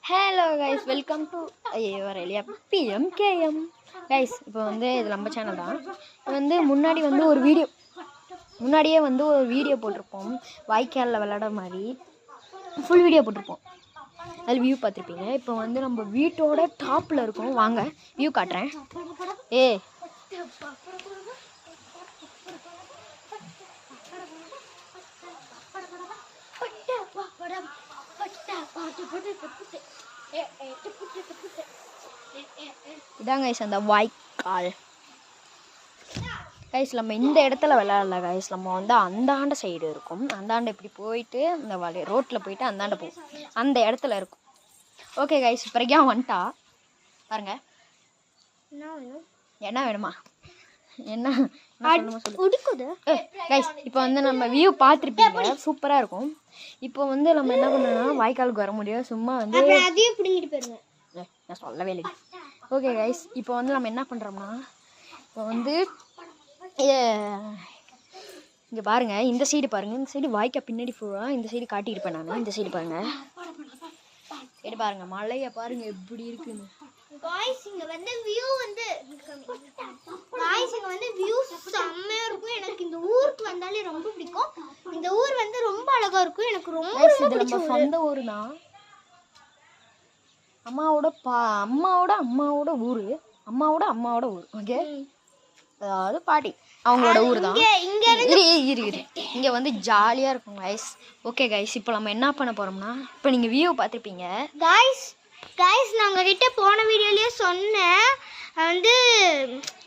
Hello guys, welcome to வரலையா PMKM guys. இப்போ வந்து இது நம்ம சேனல் தான். வந்து முன்னாடியே வந்து ஒரு வீடியோ போட்டிருப்போம், வாய்க்காலில் விளையாட மாதிரி ஃபுல் வீடியோ போட்டிருப்போம். அதில் வியூ பார்த்துருப்பீங்க. இப்போ வந்து நம்ம வீட்டோட டாப்பில் இருக்கோம். வாங்க வியூ காட்டுறேன். இதான் கைஸ் அந்த வாய்க்கால். கைஸ் நம்ம இந்த இடத்துல விளையாடல கைஸ். நம்ம வந்து அந்தாண்ட சைடு இருக்கும். அந்தாண்ட இப்படி போயிட்டு இந்த ரோட்டில் போயிட்டு அந்தாண்ட போகும். அந்த இடத்துல இருக்கும். ஓகே கைஸ், பிறகு வந்துட்டா பாருங்க. என்ன வேணுமா? என்ன சொல்லு கைஸ். இப்போ வந்து நம்ம வியூ பார்த்துருப்பீங்க, சூப்பராக இருக்கும். இப்போ வந்து நம்ம என்ன பண்ணோம்னா வாய்க்காலுக்கு வர முடியும். சும்மா வந்து நான் சொல்லவே இல்லை. ஓகே கைஸ், இப்போ வந்து நம்ம என்ன பண்ணுறோம்னா இப்போ வந்து இங்கே பாருங்கள், இந்த சைடு பாருங்கள். இந்த சைடு வாய்க்கால் பின்னாடி ஃபுல்லாக இந்த சைடு காட்டியிருப்பேன் நான். இந்த சைடு பாருங்கள், சைடு பாருங்கள், மலையை பாருங்கள் எப்படி இருக்குன்னு. காய்ஸ் இங்க வந்து வியூ செம்மையா இருக்கும். எனக்கு இந்த ஊருக்கு வந்தாலே ரொம்ப பிடிக்கும். இந்த ஊர் வந்து ரொம்ப அழகா இருக்கும். எனக்கு ரொம்ப நம்ம சொந்த ஊர் தான். அம்மாவோட ஊர். ஓகே, அதாவது பாட்டி அவங்களோட ஊர் தான். இங்க வந்து ஜாலியா இருக்கும் கைஸ். ஓகே கைஸ், இப்போ நம்ம என்ன பண்ண போறோம்னா, இப்போ நீங்க வியூ பார்த்துருப்பீங்க கைஸ். நான் உங்ககிட்ட போன வீடியோலயே சொன்னேன், வந்து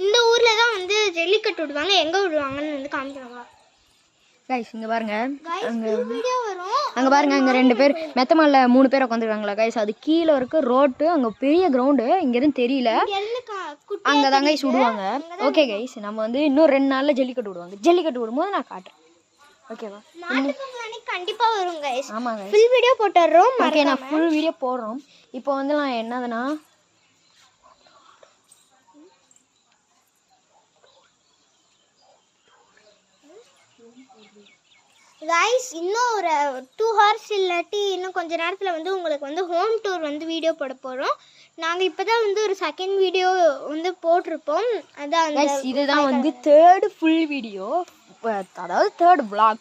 இந்த ஊர்ல தான் வந்து ஜல்லிக்கட்டு விடுவாங்க. எங்க விடுவாங்கன்னு வந்து காமிக்கிறாங்க கைஸ். இங்க பாருங்க, அங்க பாருங்க, அங்க 2 பேர் மெத்தமால 3 பேர் உட்காந்துருக்காங்களா கைஸ். அது கீழே இருக்கு ரோட்டு. அங்க பெரிய கிரவுண்டு, இங்க இருந்து தெரியல. அங்கதான் கைஸ் விடுவாங்க. ஓகே கைஸ், நம்ம வந்து இன்னும் 2 நாள்ல ஜல்லிக்கட்டு விடுவாங்க. ஜல்லிக்கட்டு விடும்போது நான் காட்டுறேன். ஓகேவா? கண்டிப்பா வரும் கைஸ். ஆமா கைஸ், ஃபுல் வீடியோ போட்டுறோம். ஓகே, நான் ஃபுல் வீடியோ போடுறோம். இப்போ வந்து நான் என்னதுன்னா கைஸ், இன்னும் ஒரு 2 hours இல்லாட்டி இன்னும் கொஞ்ச நேரத்தில் வந்து உங்களுக்கு வந்து ஹோம் டூர் வந்து வீடியோ போட போகிறோம். நாங்கள் இப்போ தான் வந்து ஒரு செகண்ட் வீடியோ வந்து போட்டிருப்போம். அதான் இதுதான் வந்து 3rd ஃபுல் வீடியோ, அதாவது 3rd vlog.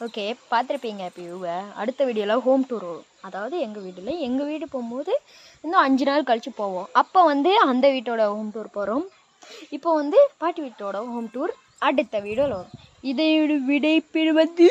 ஓகே, பார்த்துருப்பீங்க. இப்போ அடுத்த வீடியோவில் ஹோம் டூர் வரும். அதாவது எங்கள் வீடு போகும்போது இன்னும் 5 நாள் கழித்து போவோம். அப்போ வந்து அந்த வீட்டோட ஹோம் டூர் போகிறோம். இப்போ வந்து பாட்டி வீட்டோட ஹோம் டூர் அடுத்த வீடியோவில் வரும். இதை விடை பெறுவது